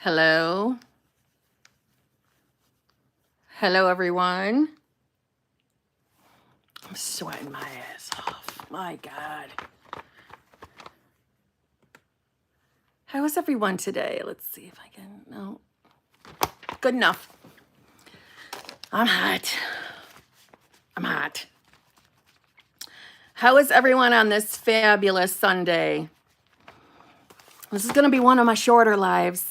Hello. Hello, everyone. I'm sweating my ass off. My God. How is everyone today? Let's see if I can. No. Good enough. I'm hot. I'm hot. How is everyone on this fabulous Sunday? This is going to be one of my shorter lives.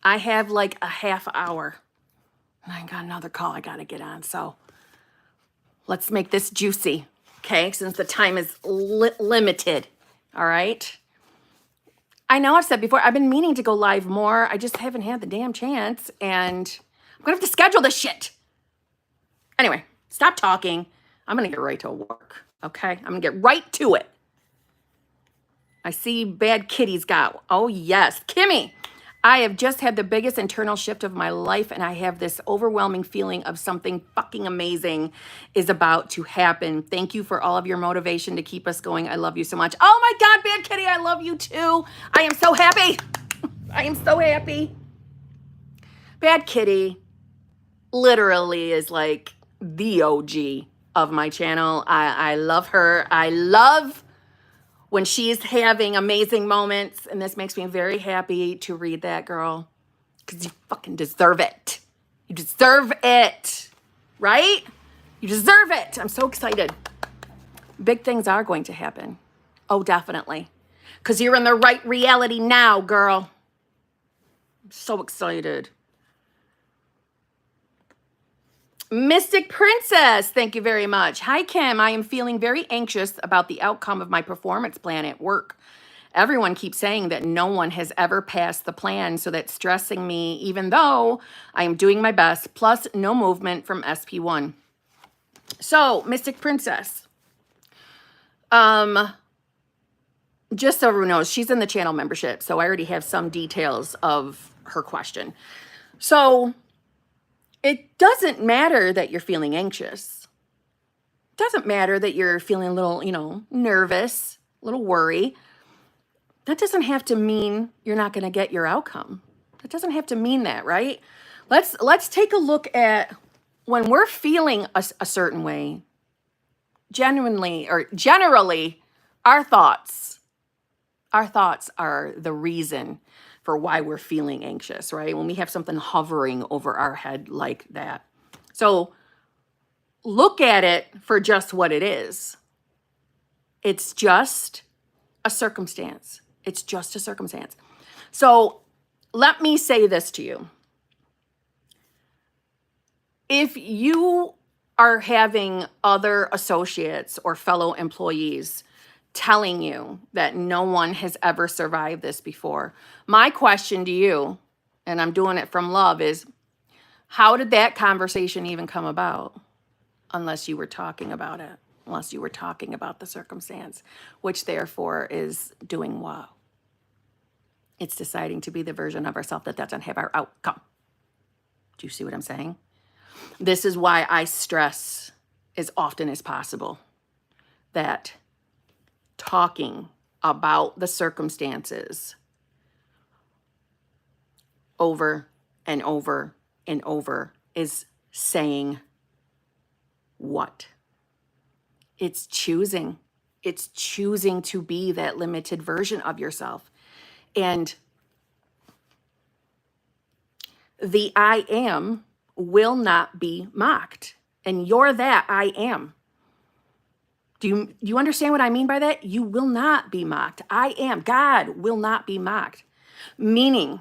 I have like a half hour. And I got another call I got to get on. So let's make this juicy, okay? Since the time is limited, all right? I know I've said before, I've been meaning to go live more. I just haven't had the damn chance, and I'm going to have to schedule this shit. Anyway, stop talking. I'm going to get right to work, okay? I'm going to get right to it. I see Bad Kitty's got, oh yes, Kimmy. I have just had the biggest internal shift of my life, and I have this overwhelming feeling of something fucking amazing is about to happen. Thank you for all of your motivation to keep us going. I love you so much. Oh my God, Bad Kitty, I love you too. I am so happy. I am so happy. Bad Kitty literally is like the OG of my channel. I love her. I love when she's having amazing moments, and this makes me very happy to read that, girl, because you fucking deserve it. You deserve it, right? You deserve it. I'm so excited. Big things are going to happen. Oh, definitely. Because you're in the right reality now, girl. I'm so excited. Mystic Princess, thank you very much. Hi, Kim. I am feeling very anxious about the outcome of my performance plan at work. Everyone keeps saying that no one has ever passed the plan, so that's stressing me, even though I am doing my best, plus no movement from SP1. So, Mystic Princess, just so everyone knows, she's in the channel membership, so I already have some details of her question. So, it doesn't matter that you're feeling anxious. It doesn't matter that you're feeling a little, nervous, a little worry. That doesn't have to mean you're not going to get your outcome. That doesn't have to mean that, right? Let's take a look at when we're feeling a certain way. Generally, our thoughts are the reason for why we're feeling anxious, right? When we have something hovering over our head like that. So look at it for just what it is. It's just a circumstance. It's just a circumstance. So let me say this to you. If you are having other associates or fellow employees telling you that no one has ever survived this before, my question to you, and I'm doing it from love, is how did that conversation even come about? Unless you were talking about it, unless you were talking about the circumstance, which therefore is doing what? It's deciding to be the version of ourselves that doesn't have our outcome. Do you see what I'm saying? This is why I stress as often as possible that talking about the circumstances over and over and over is saying what? It's choosing. It's choosing to be that limited version of yourself. And the I am will not be mocked. And you're that I am. Do you understand what I mean by that? You will not be mocked. I am. God will not be mocked. Meaning,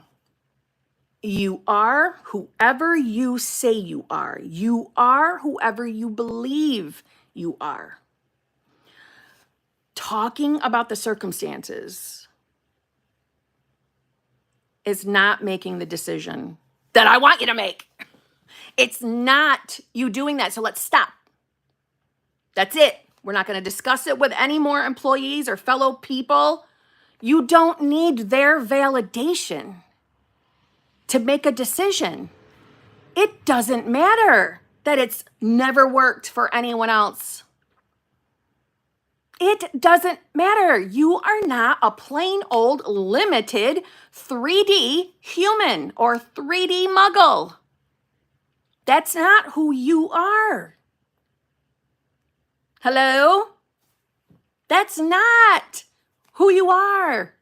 you are whoever you say you are. You are whoever you believe you are. Talking about the circumstances is not making the decision that I want you to make. It's not you doing that. So let's stop. That's it. We're not going to discuss it with any more employees or fellow people. You don't need their validation to make a decision. It doesn't matter that it's never worked for anyone else. It doesn't matter. You are not a plain old limited 3D human or 3D muggle. That's not who you are. Hello? That's not who you are.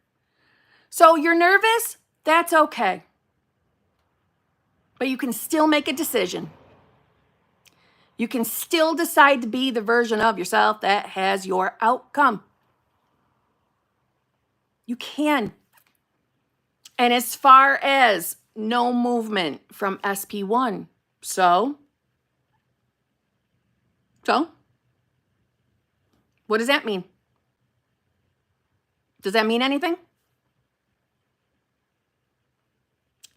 So you're nervous? That's okay. But you can still make a decision. You can still decide to be the version of yourself that has your outcome. You can. And as far as no movement from SP1, so what does that mean? Does that mean anything?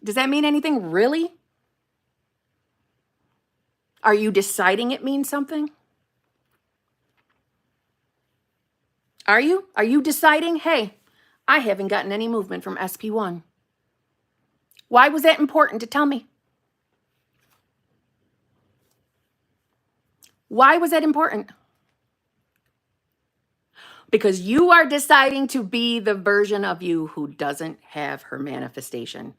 Does that mean anything really? Are you deciding it means something? Are you? Are you deciding, hey, I haven't gotten any movement from SP1? Why was that important to tell me? Why was that important? Because you are deciding to be the version of you who doesn't have her manifestation.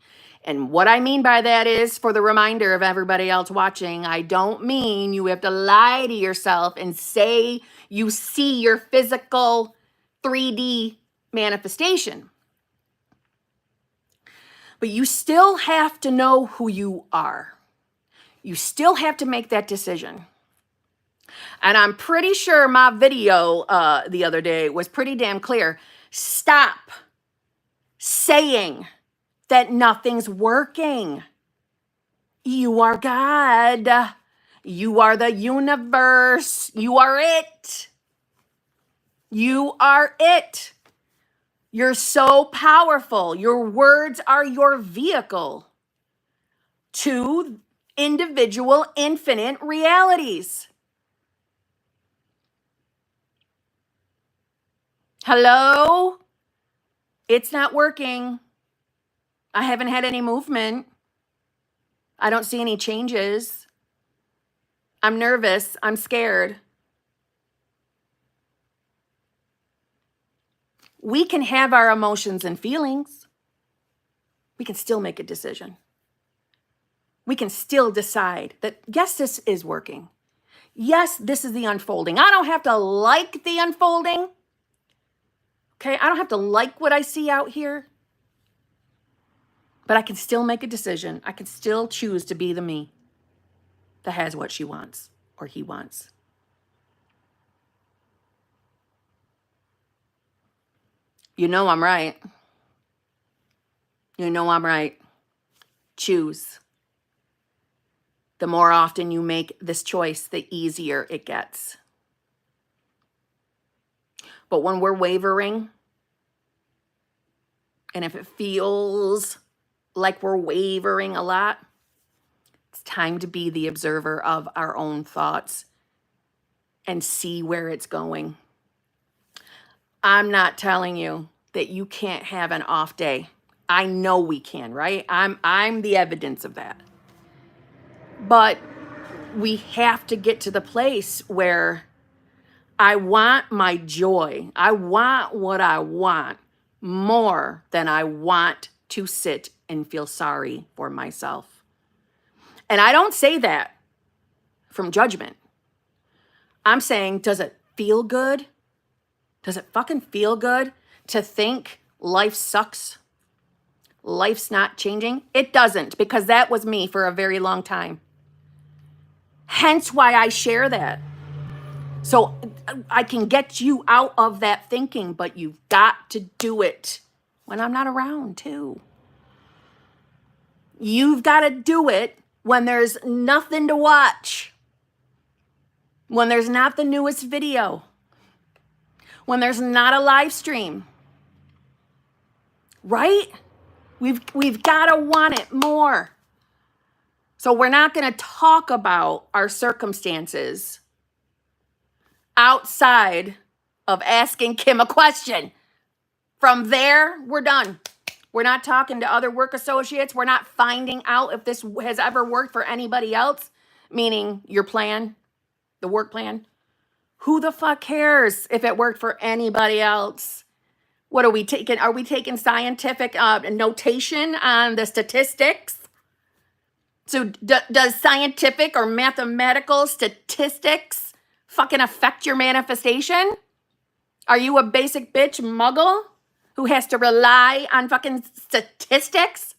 And what I mean by that is, for the reminder of everybody else watching, I don't mean you have to lie to yourself and say you see your physical 3D manifestation. But you still have to know who you are. You still have to make that decision. And I'm pretty sure my video the other day was pretty damn clear. Stop saying that nothing's working. You are God. You are the universe. You are it. You are it. You're so powerful. Your words are your vehicle to individual infinite realities. Hello? It's not working. I haven't had any movement. I don't see any changes. I'm nervous. I'm scared. We can have our emotions and feelings. We can still make a decision. We can still decide that, yes, this is working. Yes, this is the unfolding. I don't have to like the unfolding. Okay, I don't have to like what I see out here. But I can still make a decision. I can still choose to be the me that has what she wants or he wants. You know I'm right. You know I'm right. Choose. The more often you make this choice, the easier it gets. But when we're wavering, and if it feels like we're wavering a lot, it's time to be the observer of our own thoughts and see where it's going. I'm not telling you that you can't have an off day. I know we can, right? I'm the evidence of that. But we have to get to the place where I want my joy. I want what I want more than I want to sit and feel sorry for myself. And I don't say that from judgment. I'm saying, does it feel good? Does it fucking feel good to think life sucks? Life's not changing? It doesn't, because that was me for a very long time. Hence why I share that. So I can get you out of that thinking, but you've got to do it when I'm not around too. You've got to do it when there's nothing to watch, when there's not the newest video, when there's not a live stream, right? We've got to want it more. So we're not going to talk about our circumstances outside of asking Kim a question. From there, we're done. We're not talking to other work associates. We're not finding out if this has ever worked for anybody else, meaning your plan, the work plan. Who the fuck cares if it worked for anybody else? What are we taking? Are we taking scientific notation on the statistics? So does scientific or mathematical statistics fucking affect your manifestation? Are you a basic bitch muggle who has to rely on fucking statistics?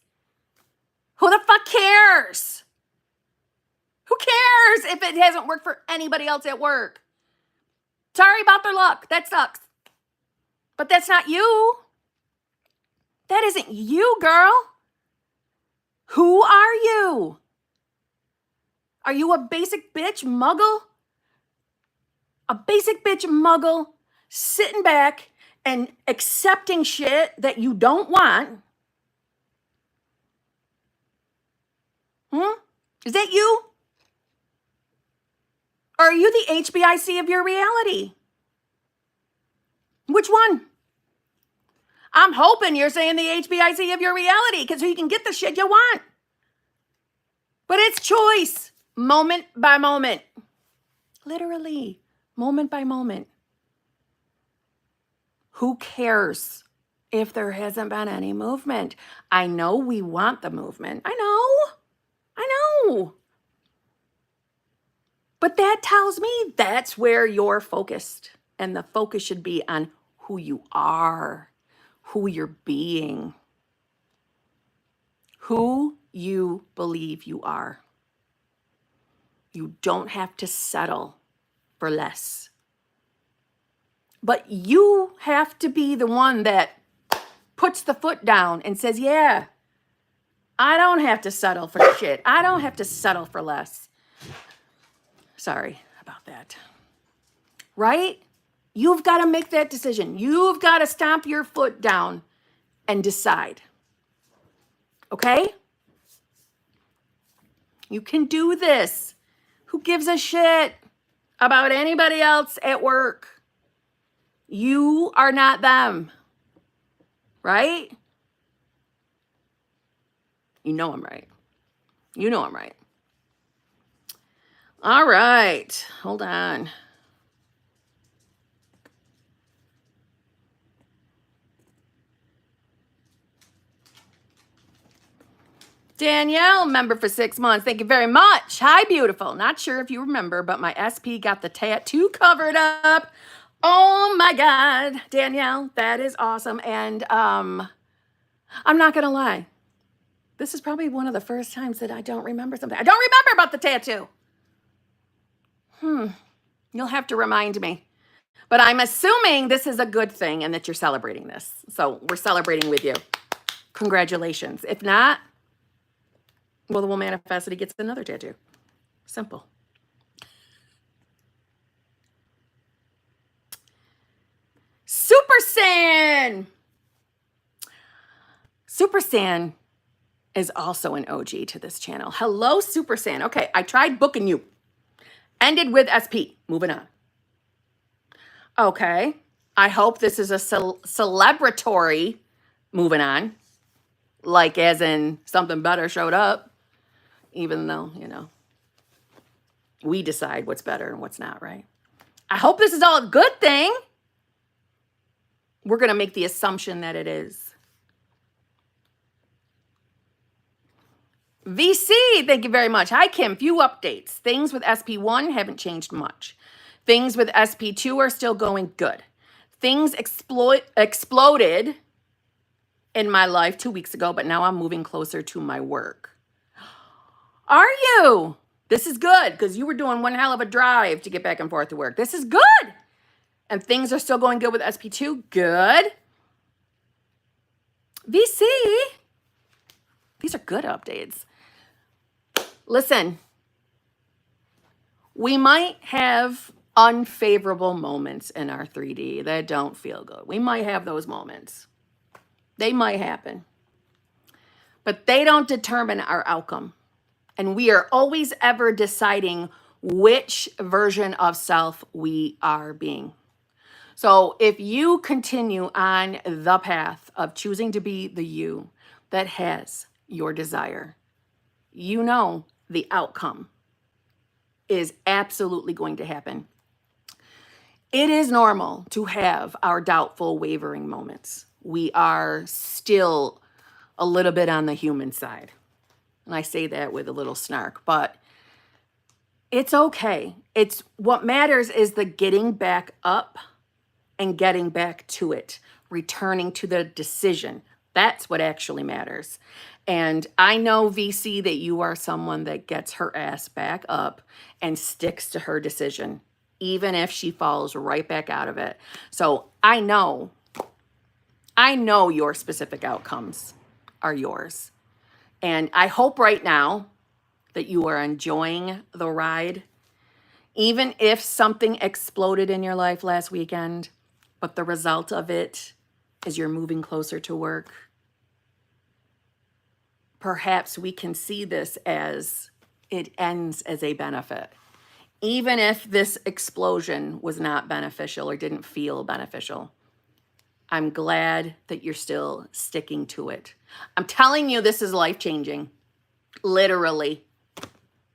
Who the fuck cares? Who cares if it hasn't worked for anybody else at work? Sorry about their luck. That sucks. But that's not you. That isn't you, girl. Who are you? Are you a basic bitch muggle? A basic bitch muggle sitting back and accepting shit that you don't want? Is that you? Or are you the HBIC of your reality? Which one? I'm hoping you're saying the HBIC of your reality because you can get the shit you want. But it's choice, moment by moment. Literally, moment by moment. Who cares if there hasn't been any movement? I know we want the movement. I know. But that tells me that's where you're focused. And the focus should be on who you are, who you're being, who you believe you are. You don't have to settle for less. But you have to be the one that puts the foot down and says, yeah, I don't have to settle for shit. I don't have to settle for less. Sorry about that. Right? You've got to make that decision. You've got to stomp your foot down and decide. Okay? You can do this. Who gives a shit about anybody else at work? You are not them. Right? You know I'm right. You know I'm right. All right. Hold on. Danielle, member for 6 months. Thank you very much. Hi, beautiful. Not sure if you remember, but my SP got the tattoo covered up. Oh my God, Danielle, that is awesome. And I'm not going to lie. This is probably one of the first times that I don't remember something. I don't remember about the tattoo. You'll have to remind me. But I'm assuming this is a good thing and that you're celebrating this. So we're celebrating with you. Congratulations. If not, well, the will manifest that he gets another tattoo. Simple. Super Saiyan. Super Saiyan is also an OG to this channel. Hello, Super Saiyan. Okay, I tried booking you. Ended with SP. Moving on. Okay. I hope this is a celebratory moving on. Like as in something better showed up. Even though, we decide what's better and what's not, right? I hope this is all a good thing. We're going to make the assumption that it is. VC, thank you very much. Hi, Kim. Few updates. Things with SP1 haven't changed much. Things with SP2 are still going good. Things exploded in my life 2 weeks ago, but now I'm moving closer to my work. Are you? This is good because you were doing one hell of a drive to get back and forth to work. This is good. And things are still going good with SP2. Good. VC. These are good updates. Listen, we might have unfavorable moments in our 3D that don't feel good. We might have those moments. They might happen. But they don't determine our outcome. And we are always ever deciding which version of self we are being. So if you continue on the path of choosing to be the you that has your desire, you know the outcome is absolutely going to happen. It is normal to have our doubtful, wavering moments. We are still a little bit on the human side. And I say that with a little snark, but it's okay. It's what matters is the getting back up and getting back to it, returning to the decision. That's what actually matters. And I know, VC, that you are someone that gets her ass back up and sticks to her decision, even if she falls right back out of it. So I know your specific outcomes are yours. And I hope right now that you are enjoying the ride, even if something exploded in your life last weekend, but the result of it is you're moving closer to work. Perhaps we can see this as it ends as a benefit. Even if this explosion was not beneficial or didn't feel beneficial, I'm glad that you're still sticking to it. I'm telling you, this is life-changing. Literally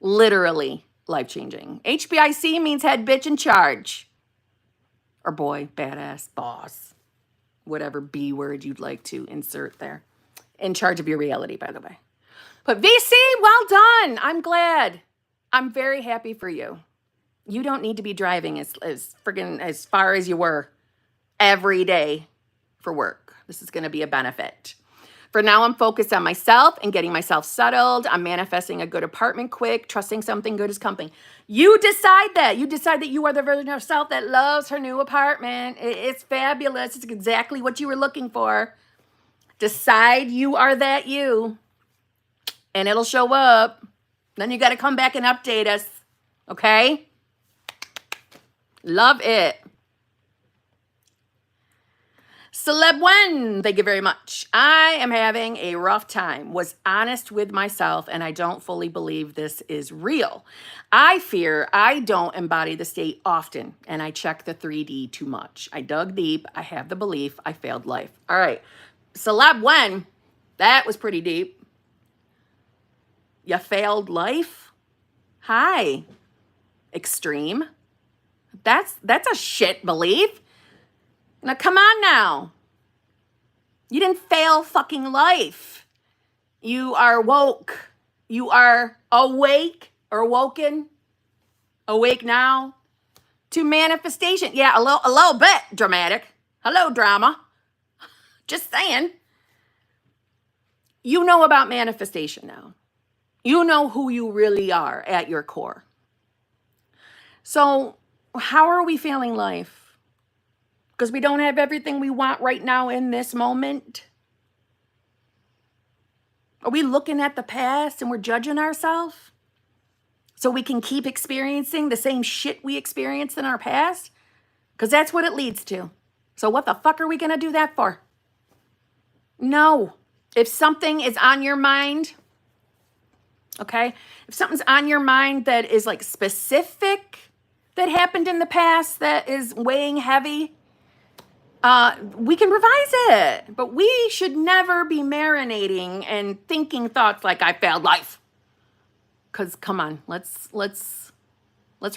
life-changing. HBIC means head bitch in charge. Or boy, badass, boss, whatever B word you'd like to insert there. In charge of your reality, by the way. But VC, well done. I'm glad. I'm very happy for you. You don't need to be driving as friggin' as far as you were every day for work. This is going to be a benefit. For now, I'm focused on myself and getting myself settled. I'm manifesting a good apartment quick, trusting something good is coming. You decide that. You decide that you are the version of yourself that loves her new apartment. It's fabulous. It's exactly what you were looking for. Decide you are that you, and it'll show up. Then you got to come back and update us. Okay? Love it. Celeb One, thank you very much. I am having a rough time. Was honest with myself, and I don't fully believe this is real. I fear I don't embody the state often, and I check the 3D too much. I dug deep. I have the belief I failed life. All right. Celeb One, that was pretty deep. You failed life? Hi. Extreme. That's a shit belief. Now, come on now. You didn't fail fucking life. You are woke. You are awake or awoken. Awake now to manifestation. Yeah, a little bit dramatic. Hello, drama. Just saying. You know about manifestation now. You know who you really are at your core. So, how are we feeling life? Because we don't have everything we want right now in this moment? Are we looking at the past and we're judging ourselves so we can keep experiencing the same shit we experienced in our past? Because that's what it leads to. So what the fuck are we going to do that for? No. If something is on your mind, okay? If something's on your mind that is like specific that happened in the past that is weighing heavy, we can revise it, but we should never be marinating and thinking thoughts like I failed life. Because come on, let's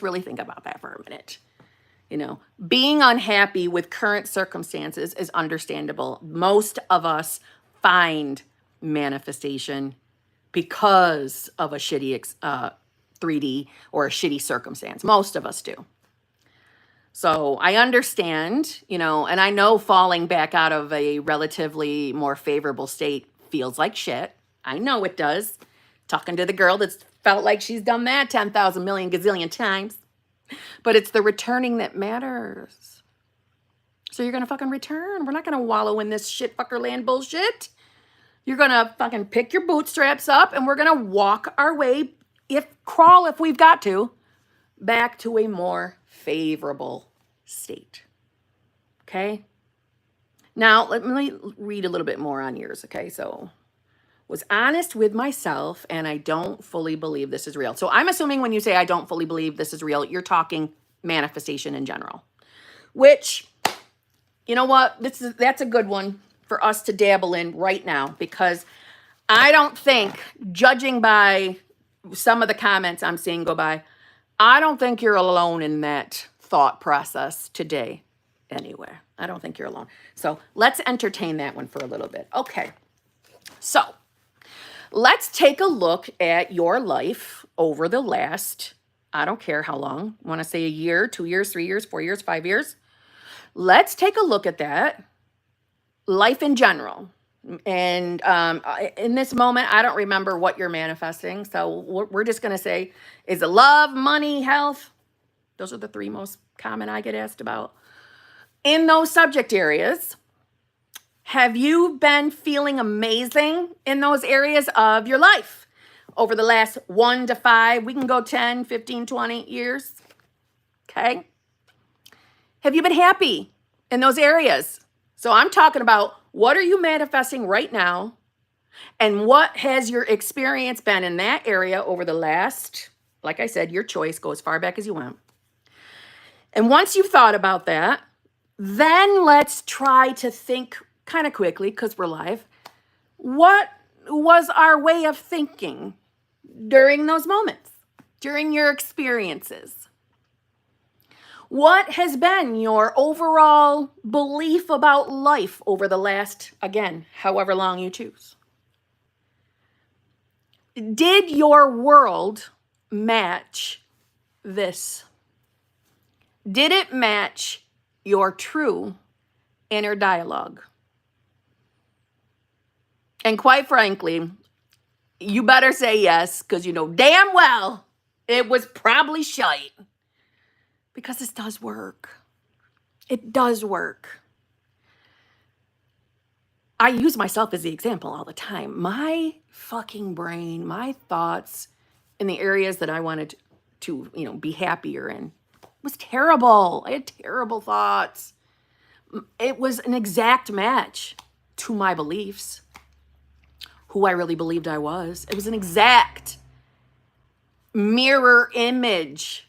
really think about that for a minute. You know, being unhappy with current circumstances is understandable. Most of us find manifestation because of a shitty 3D or a shitty circumstance. Most of us do. So I understand, you know, and I know falling back out of a relatively more favorable state feels like shit. I know it does. Talking to the girl that's felt like she's done that 10,000 million gazillion times. But it's the returning that matters. So you're going to fucking return. We're not going to wallow in this shit fucker land bullshit. You're going to fucking pick your bootstraps up and we're going to walk our way, crawl if we've got to, back to a more favorable state. Okay? Now, let me read a little bit more on yours, okay? So, was honest with myself, and I don't fully believe this is real. So, I'm assuming when you say I don't fully believe this is real, you're talking manifestation in general. Which, you know what? That's a good one for us to dabble in right now, because I don't think, judging by some of the comments I'm seeing go by, I don't think you're alone in that thought process today anyway. I don't think you're alone. So let's entertain that one for a little bit. Okay. So let's take a look at your life over the last, I don't care how long, I want to say a year, 2 years, 3 years, 4 years, 5 years. Let's take a look at that. Life in general. And in this moment, I don't remember what you're manifesting. So we're just going to say, is it love, money, health? Those are the 3 most common I get asked about. In those subject areas, have you been feeling amazing in those areas of your life over the last 1 to 5? We can go 10, 15, 20 years. Okay. Have you been happy in those areas? So I'm talking about, what are you manifesting right now? And what has your experience been in that area over the last, like I said, your choice, go as far back as you want. And once you've thought about that, then let's try to think kind of quickly, because we're live. What was our way of thinking during those moments, during your experiences? What has been your overall belief about life over the last, again, however long you choose? Did your world match this? Did it match your true inner dialogue? And quite frankly, you better say yes, because you know damn well it was probably shite. Because this does work. It does work. I use myself as the example all the time. My fucking brain, my thoughts in the areas that I wanted to, be happier in was terrible. I had terrible thoughts. It was an exact match to my beliefs, who I really believed I was. It was an exact mirror image.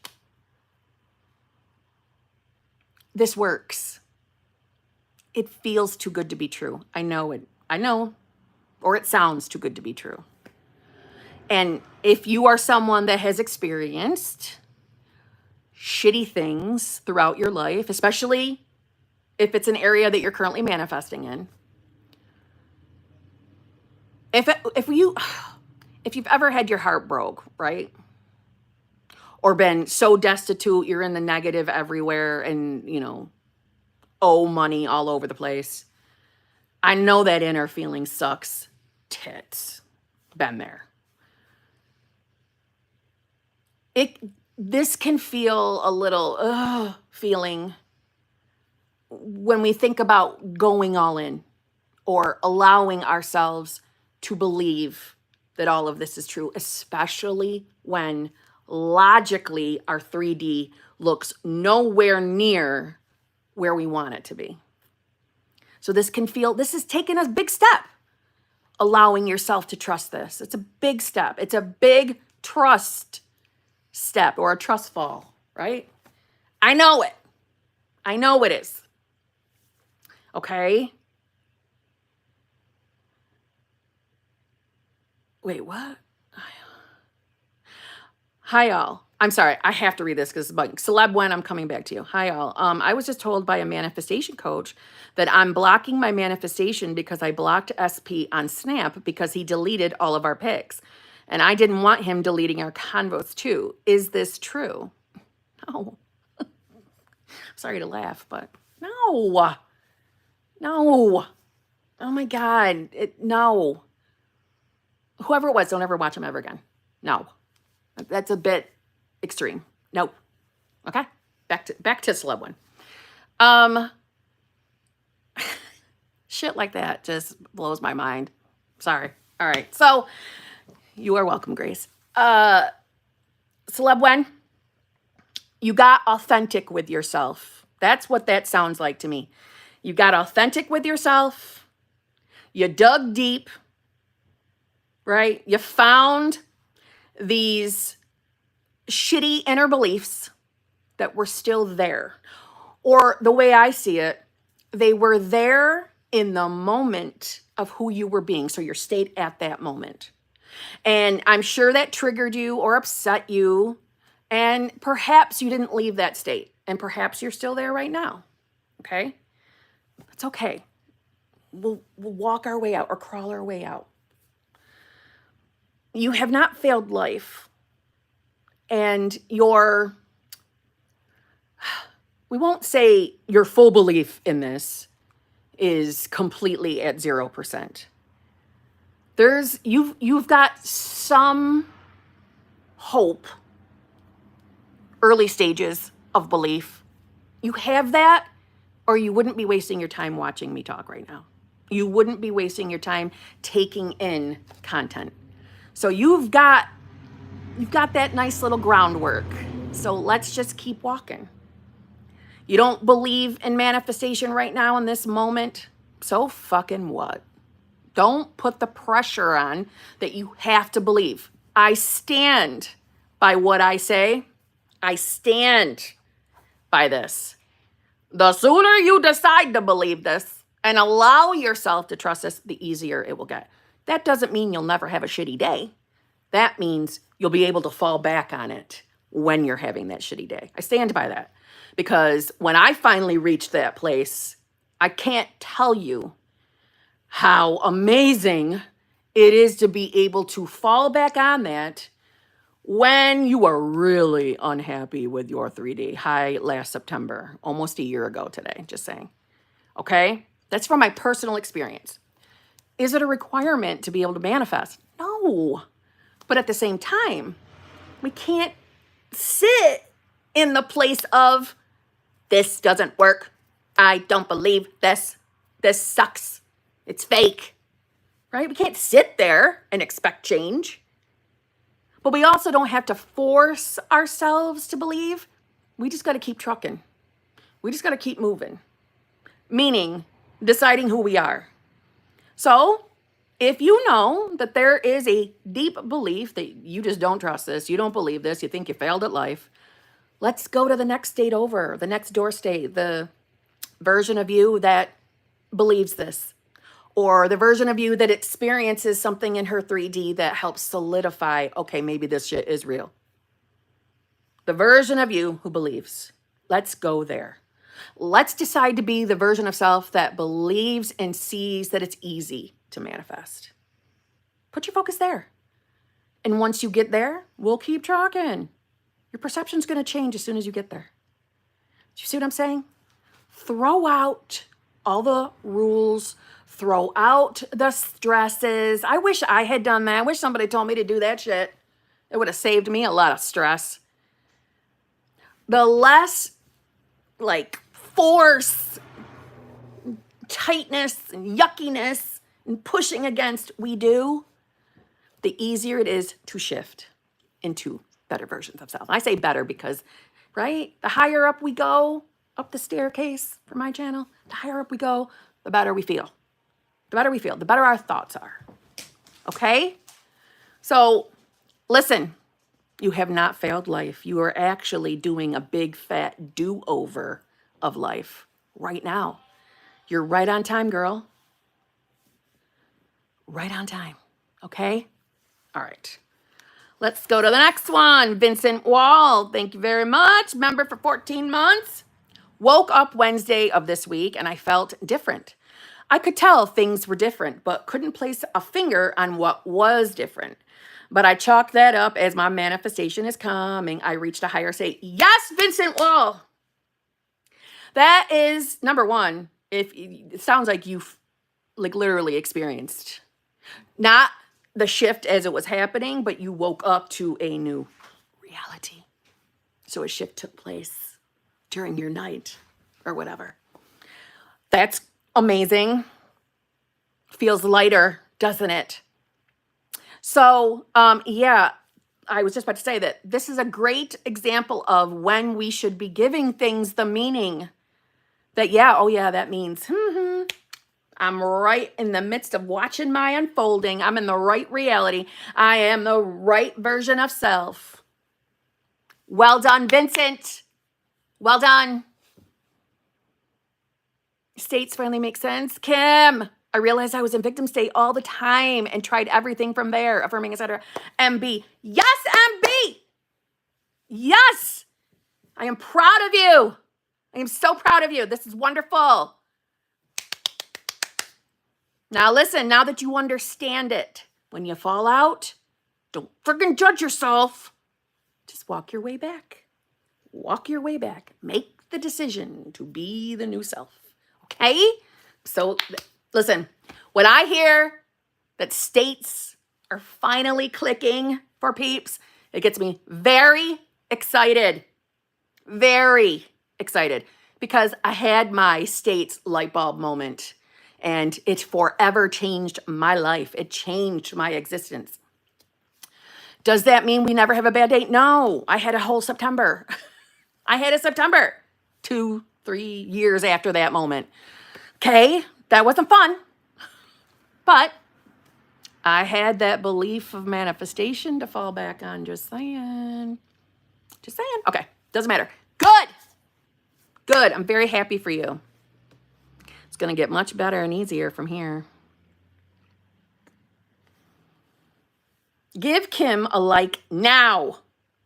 This works. It feels too good to be true. I know it. I know. Or it sounds too good to be true. And if you are someone that has experienced shitty things throughout your life, especially if it's an area that you're currently manifesting in, if you've ever had your heart broke, right? Or been so destitute, you're in the negative everywhere and, owe money all over the place. I know that inner feeling sucks tits. Been there. This can feel a little feeling when we think about going all in or allowing ourselves to believe that all of this is true, especially when logically our 3D looks nowhere near where we want it to be. So this is taking a big step, allowing yourself to trust this. It's a big step. It's a big trust step, or a trust fall, right? I know it. I know it is. Okay? Wait, what? Hi, y'all. I'm sorry. I have to read this because Celeb when I'm coming back to you. Hi, y'all. I was just told by a manifestation coach that I'm blocking my manifestation because I blocked SP on Snap because he deleted all of our pics. And I didn't want him deleting our convos too. Is this true? No. Sorry to laugh, but no. No. Oh my God. No. Whoever it was, don't ever watch him ever again. No. That's a bit extreme. Nope. Okay. Back to Celeb one. Shit like that just blows my mind. Sorry. All right. So you are welcome, Grace. Celeb one, you got authentic with yourself. That's what that sounds like to me. You got authentic with yourself. You dug deep, right? You found these shitty inner beliefs that were still there. Or the way I see it, they were there in the moment of who you were being. So your state at that moment. And I'm sure that triggered you or upset you. And perhaps you didn't leave that state. And perhaps you're still there right now. Okay? It's okay. We'll walk our way out or crawl our way out. You have not failed life. And we won't say your full belief in this is completely at 0%. You've got some hope, early stages of belief. You have that, or you wouldn't be wasting your time watching me talk right now. You wouldn't be wasting your time taking in content. So you've got that nice little groundwork. So let's just keep walking. You don't believe in manifestation right now in this moment? So fucking what? Don't put the pressure on that you have to believe. I stand by what I say. I stand by this. The sooner you decide to believe this and allow yourself to trust this, the easier it will get. That doesn't mean you'll never have a shitty day. That means you'll be able to fall back on it when you're having that shitty day. I stand by that. Because when I finally reached that place, I can't tell you how amazing it is to be able to fall back on that when you are really unhappy with your 3D high last September, almost a year ago today, just saying. Okay? That's from my personal experience. Is it a requirement to be able to manifest? No. But at the same time, we can't sit in the place of, this doesn't work. I don't believe this. This sucks. It's fake. Right? We can't sit there and expect change. But we also don't have to force ourselves to believe. We just got to keep trucking. We just got to keep moving. Meaning, deciding who we are. So, if you know that there is a deep belief that you just don't trust this, you don't believe this, you think you failed at life, let's go to the next state over, the next door state, the version of you that believes this, or the version of you that experiences something in her 3D that helps solidify, okay, maybe this shit is real. The version of you who believes. Let's go there. Let's decide to be the version of self that believes and sees that it's easy to manifest. Put your focus there. And once you get there, we'll keep trucking. Your perception's going to change as soon as you get there. Do you see what I'm saying? Throw out all the rules. Throw out the stresses. I wish I had done that. I wish somebody told me to do that shit. It would have saved me a lot of stress. The less force, tightness, and yuckiness, and pushing against we do, the easier it is to shift into better versions of self. I say better because, right? The higher up we go, up the staircase for my channel, the higher up we go, the better we feel. The better we feel, the better our thoughts are. Okay? So, listen, you have not failed life. You are actually doing a big fat do-over of life right now. You're right on time, girl. Right on time. Okay? All right. Let's go to the next one. Vincent Wall, thank you very much. Member for 14 months. Woke up Wednesday of this week and I felt different. I could tell things were different, but couldn't place a finger on what was different. But I chalked that up as my manifestation is coming. I reached a higher state. Yes, Vincent Wall. That is number one. If it sounds like you've literally experienced not the shift as it was happening, but you woke up to a new reality. So a shift took place during your night or whatever. That's amazing. Feels lighter, doesn't it? So, yeah, I was just about to say that this is a great example of when we should be giving things the meaning that, yeah, oh yeah, that means, I'm right in the midst of watching my unfolding. I'm in the right reality. I am the right version of self. Well done, Vincent. Well done. States finally make sense. Kim, I realized I was in victim state all the time and tried everything from there, affirming, etc. MB. Yes, MB. Yes. I am proud of you. I am so proud of you. This is wonderful. Now listen, now that you understand it, when you fall out, don't freaking judge yourself. Just walk your way back. Walk your way back. Make the decision to be the new self. Okay? So listen, when I hear that states are finally clicking for peeps, it gets me very excited. Very excited. Because I had my states light bulb moment. And it forever changed my life. It changed my existence. Does that mean we never have a bad day? No, I had a whole September. I had a September 2-3 years after that moment. Okay, that wasn't fun. But I had that belief of manifestation to fall back on. Just saying. Just saying. Okay, doesn't matter. Good. Good. I'm very happy for you. It's going to get much better and easier from here. Give Kim a like now.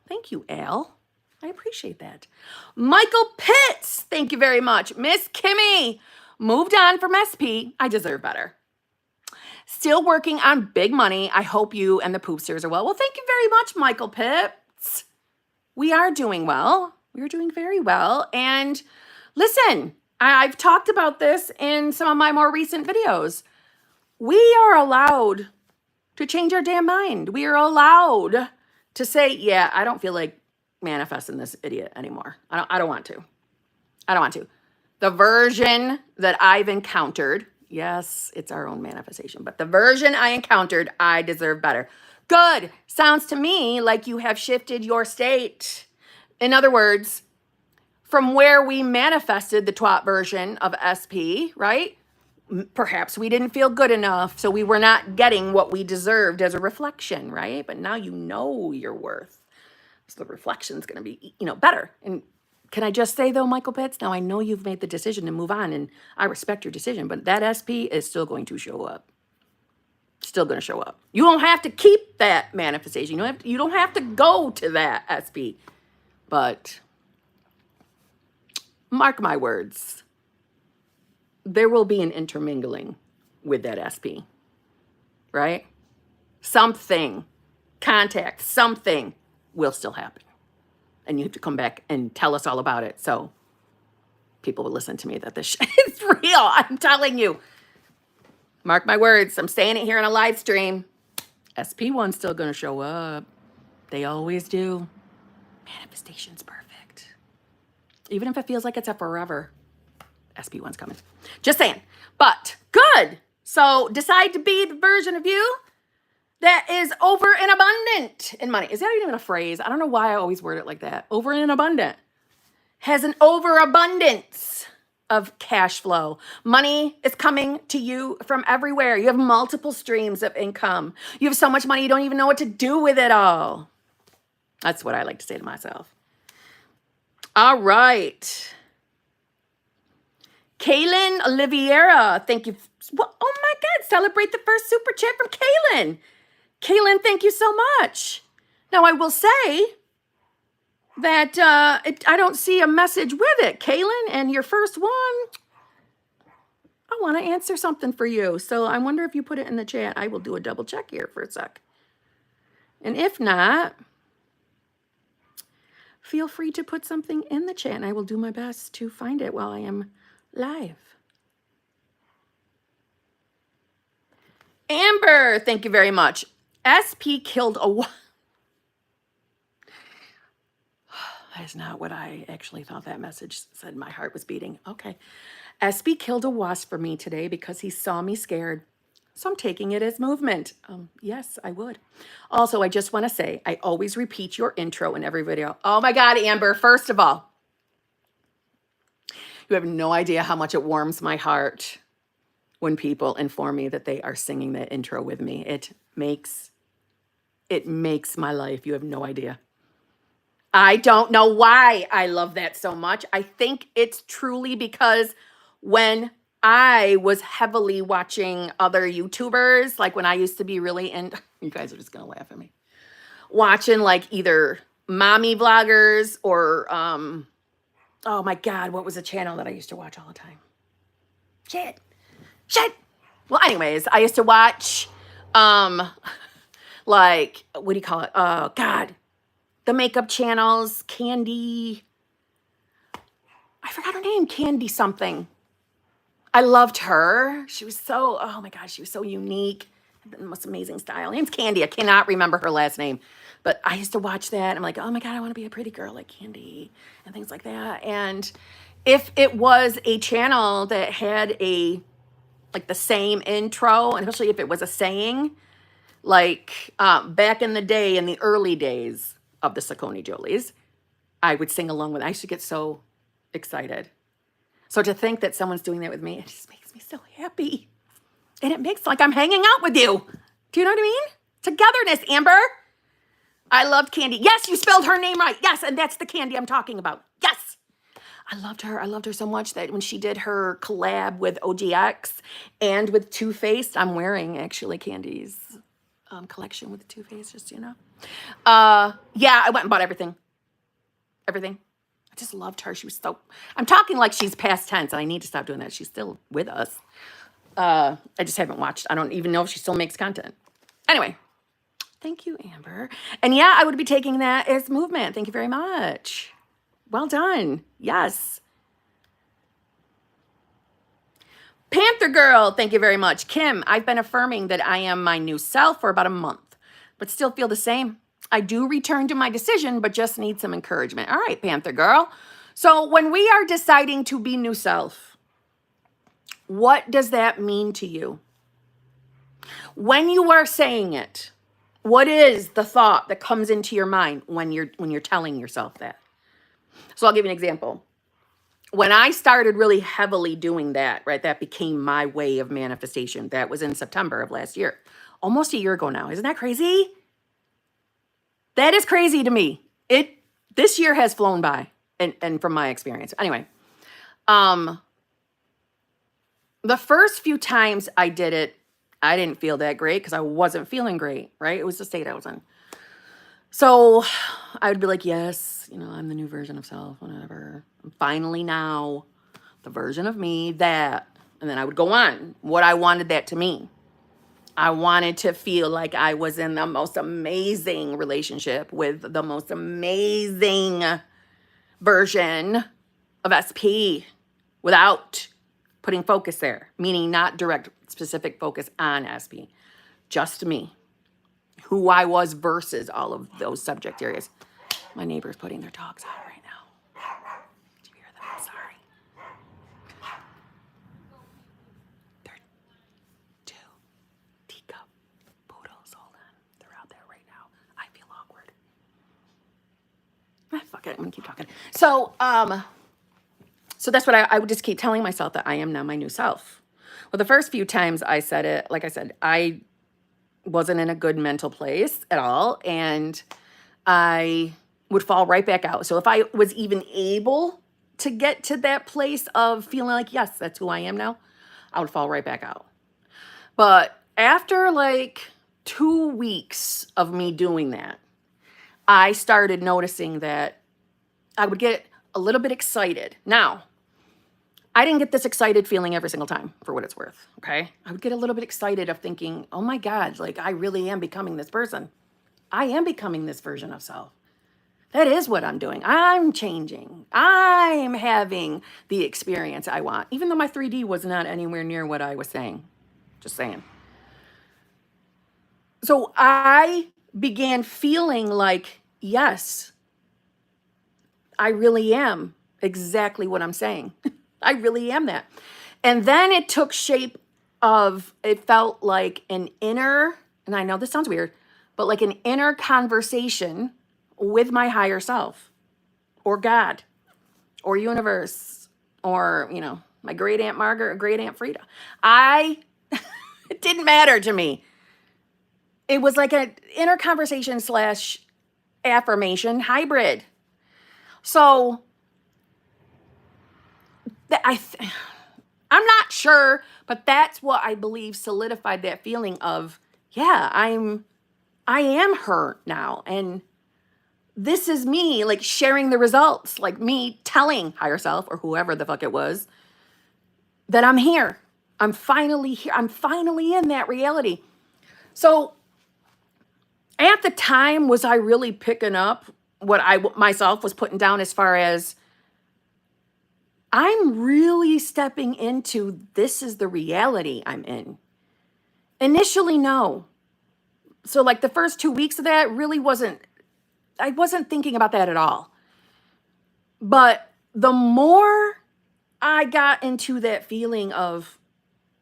Thank you, Al. I appreciate that. Michael Pitts, thank you very much. Miss Kimmy, moved on from SP. I deserve better. Still working on big money. I hope you and the poopsters are well. Well, thank you very much, Michael Pitts. We are doing well. We're doing very well. And listen, I've talked about this in some of my more recent videos. We are allowed to change our damn mind. We are allowed to say, yeah, I don't feel like manifesting this idiot anymore. I don't want to. I don't want to. The version that I've encountered, yes, it's our own manifestation, but the version I encountered, I deserve better. Good. Sounds to me like you have shifted your state. In other words, from where we manifested the twat version of SP, right? Perhaps we didn't feel good enough, so we were not getting what we deserved as a reflection, right? But now you know your worth. So the reflection's going to be, better. And can I just say, though, Michael Pitts, now I know you've made the decision to move on, and I respect your decision, but that SP is still going to show up. Still going to show up. You don't have to keep that manifestation. You don't have to go to that SP. But mark my words, there will be an intermingling with that SP, right? Something, contact, something will still happen. And you have to come back and tell us all about it. So people will listen to me that this shit is real. I'm telling you. Mark my words. I'm saying it here on a live stream. SP1's still going to show up. They always do. Manifestation's perfect. Even if it feels like it's a forever, SP1's coming. Just saying. But good. So decide to be the version of you that is over and abundant in money. Is that even a phrase? I don't know why I always word it like that. Over and abundant. Has an overabundance of cash flow. Money is coming to you from everywhere. You have multiple streams of income. You have so much money, you don't even know what to do with it all. That's what I like to say to myself. All right. Kaylin Oliveira, thank you. Well, oh my God, celebrate the first super chat from Kaylin. Kaylin, thank you so much. Now, I will say that I don't see a message with it. Kaylin, and your first one, I want to answer something for you. So I wonder if you put it in the chat. I will do a double check here for a sec. And if not, feel free to put something in the chat, and I will do my best to find it while I am live. Amber, thank you very much. SP killed a wasp. That is not what I actually thought that message said. My heart was beating. Okay. SP killed a wasp for me today because he saw me scared. So I'm taking it as movement. Yes, I would. Also, I just want to say, I always repeat your intro in every video. Oh my God, Amber, first of all, you have no idea how much it warms my heart when people inform me that they are singing that intro with me. It makes my life. You have no idea. I don't know why I love that so much. I think it's truly because when I was heavily watching other YouTubers, like when I used to be really in, you guys are just going to laugh at me, watching like either mommy vloggers or, oh my God, what was a channel that I used to watch all the time? Shit. Well, anyways, I used to watch, like, what do you call it? Oh God, the makeup channels, Candy. I forgot her name, Candy something. I loved her. She was so, oh my God, she was so unique. The most amazing style. Her name's Candy. I cannot remember her last name. But I used to watch that. I'm like, oh my God, I want to be a pretty girl like Candy and things like that. And if it was a channel that had like the same intro, and especially if it was a saying, like back in the day, in the early days of the Saucony Jolies, I would sing along with it. I used to get so excited. So to think that someone's doing that with me, it just makes me so happy. And it makes like I'm hanging out with you. Do you know what I mean? Togetherness, Amber. I loved Candy. Yes, you spelled her name right. Yes, and that's the Candy I'm talking about. Yes. I loved her. I loved her so much that when she did her collab with OGX and with Too Faced, I'm wearing actually Candy's collection with Too Faced, just, you know. Yeah, I went and bought everything. Everything. I just loved her. She was so, I'm talking like she's past tense, and I need to stop doing that. She's still with us. I just haven't watched. I don't even know if she still makes content. Anyway, thank you, Amber. And yeah, I would be taking that as movement. Thank you very much. Well done. Yes. Panther Girl, thank you very much. Kim, I've been affirming that I am my new self for about a month, but still feel the same. I do return to my decision, but just need some encouragement. All right, Panther Girl. So when we are deciding to be new self, what does that mean to you? When you are saying it, what is the thought that comes into your mind when you're telling yourself that? So I'll give you an example. When I started really heavily doing that, right, that became my way of manifestation. That was in September of last year. Almost a year ago now. Isn't that crazy? That is crazy to me. This year has flown by, and from my experience. Anyway, the first few times I did it, I didn't feel that great because I wasn't feeling great, right? It was the state I was in. So I would be like, yes, you know, I'm the new version of self, whatever. I'm finally now the version of me that, and then I would go on what I wanted that to mean. I wanted to feel like I was in the most amazing relationship with the most amazing version of SP without putting focus there, meaning not direct specific focus on SP, just me, who I was versus all of those subject areas. My neighbor's putting their dogs out right now. Did you hear them? I'm sorry. They're two teacup poodles. Hold on. They're out there right now. I feel awkward. Fuck it. I'm gonna keep talking. So that's what I would just keep telling myself, that I am now my new self. Well, the first few times I said it, like I said, I wasn't in a good mental place at all, and I would fall right back out. So if I was even able to get to that place of feeling like, yes, that's who I am now, I would fall right back out. But after like 2 weeks of me doing that, I started noticing that I would get a little bit excited. Now, I didn't get this excited feeling every single time, for what it's worth, okay? I would get a little bit excited of thinking, oh my God, like I really am becoming this person. I am becoming this version of self. That is what I'm doing. I'm changing. I'm having the experience I want, even though my 3D was not anywhere near what I was saying. Just saying. So I began feeling like, yes, I really am exactly what I'm saying. I really am that. And then it took shape of, it felt like an inner, and I know this sounds weird, but like an inner conversation with my higher self, or God, or universe, or, you know, my great Aunt Margaret or great Aunt Frida. It didn't matter to me. It was like an inner conversation / affirmation hybrid. So I'm not sure, but that's what I believe solidified that feeling of, yeah, I am her now. And this is me like sharing the results, like me telling higher self or whoever the fuck it was that I'm here. I'm finally here. I'm finally in that reality. So at the time, was I really picking up what I myself was putting down as far as I'm really stepping into this is the reality I'm in? Initially, no. So like the first 2 weeks of that really I wasn't thinking about that at all. But the more I got into that feeling of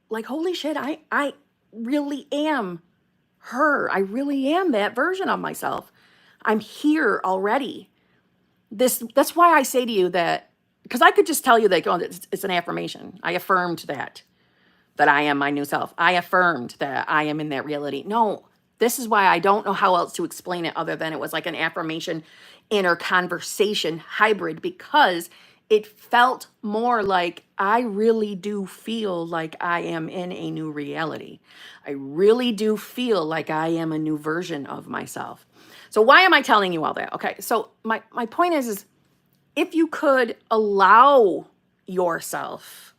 like, holy shit, I really am her. I really am that version of myself. I'm here already. That's why I say to you that, because I could just tell you that, oh, it's an affirmation. I affirmed that I am my new self. I affirmed that I am in that reality. No, this is why I don't know how else to explain it other than it was like an affirmation inner conversation hybrid, because it felt more like I really do feel like I am in a new reality. I really do feel like I am a new version of myself. So why am I telling you all that? Okay, so my point is if you could allow yourself,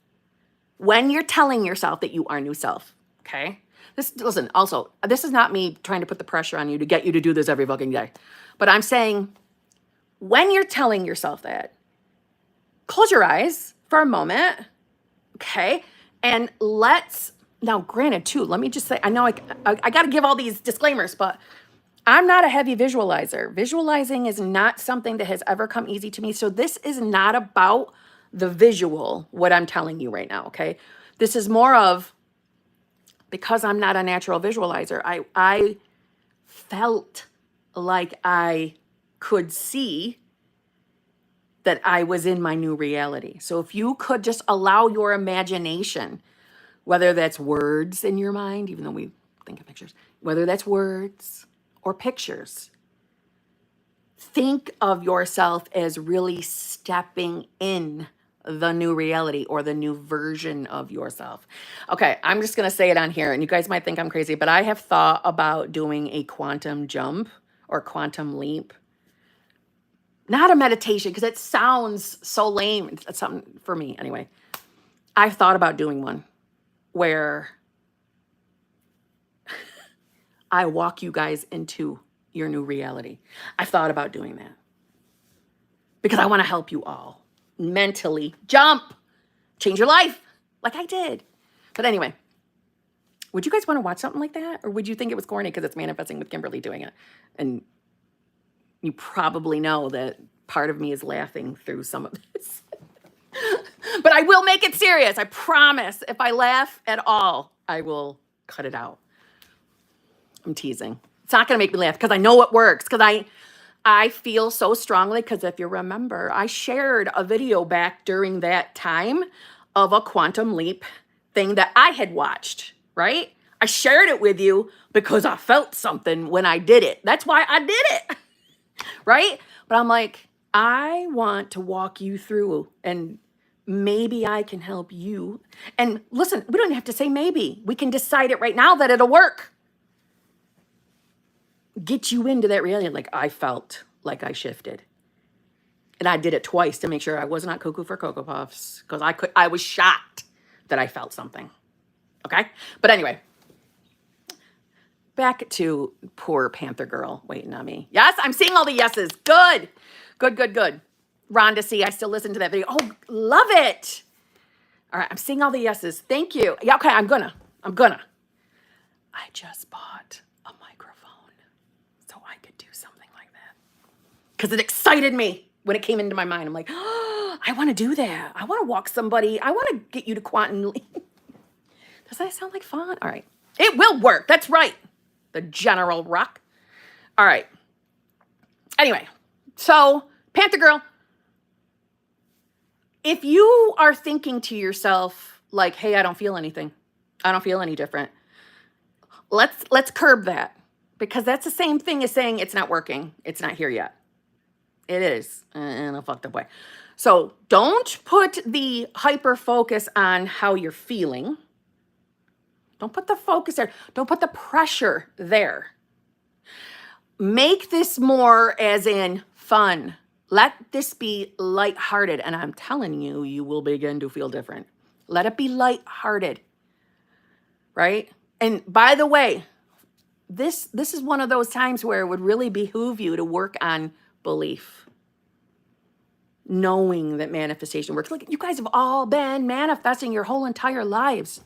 when you're telling yourself that you are new self, okay? Listen, also, this is not me trying to put the pressure on you to get you to do this every fucking day. But I'm saying, when you're telling yourself that, close your eyes for a moment, okay? And now granted too, let me just say, I know I got to give all these disclaimers, but I'm not a heavy visualizer. Visualizing is not something that has ever come easy to me. So this is not about the visual, what I'm telling you right now, okay? This is more of, because I'm not a natural visualizer, I felt like I could see that I was in my new reality. So if you could just allow your imagination, whether that's words in your mind, even though we think of pictures, whether that's words or pictures, think of yourself as really stepping in the new reality or the new version of yourself. Okay, I'm just going to say it on here, and you guys might think I'm crazy, but I have thought about doing a quantum jump or quantum leap. Not a meditation, because it sounds so lame. It's something for me anyway. I've thought about doing one where I walk you guys into your new reality. I've thought about doing that because I want to help you all mentally jump, change your life like I did. But anyway, would you guys want to watch something like that? Or would you think it was corny because it's manifesting with Kimberly doing it? And you probably know that part of me is laughing through some of this. But I will make it serious. I promise. If I laugh at all, I will cut it out. I'm teasing. It's not going to make me laugh because I know it works. Because I feel so strongly, because if you remember, I shared a video back during that time of a quantum leap thing that I had watched, right? I shared it with you because I felt something when I did it. That's why I did it, right? But I'm like, I want to walk you through, and maybe I can help you. And listen, we don't have to say maybe. We can decide it right now that it'll work. Get you into that reality. Like, I felt like I shifted. And I did it twice to make sure I was not cuckoo for Cocoa Puffs, because I was shocked that I felt something. Okay? But anyway, back to poor Panther girl waiting on me. Yes, I'm seeing all the yeses. Good. Good, good, good. Rhonda C, I still listen to that video. Oh, love it. All right, I'm seeing all the yeses. Thank you. Yeah, okay, I'm gonna. I just bought a microphone so I could do something like that. Because it excited me when it came into my mind. I'm like, oh, I want to do that. I want to walk somebody. I want to get you to quantum leap. Does that sound like fun? All right. It will work. That's right. The General Rock. All right. Anyway, so Panther Girl, if you are thinking to yourself like, hey, I don't feel anything. I don't feel any different. Let's curb that, because that's the same thing as saying it's not working. It's not here yet. It is in a fucked up way. So don't put the hyper focus on how you're feeling. Don't put the focus there. Don't put the pressure there. Make this more as in fun. Let this be lighthearted. And I'm telling you, you will begin to feel different. Let it be lighthearted, right? And by the way, this is one of those times where it would really behoove you to work on belief. Knowing that manifestation works. Look, you guys have all been manifesting your whole entire lives.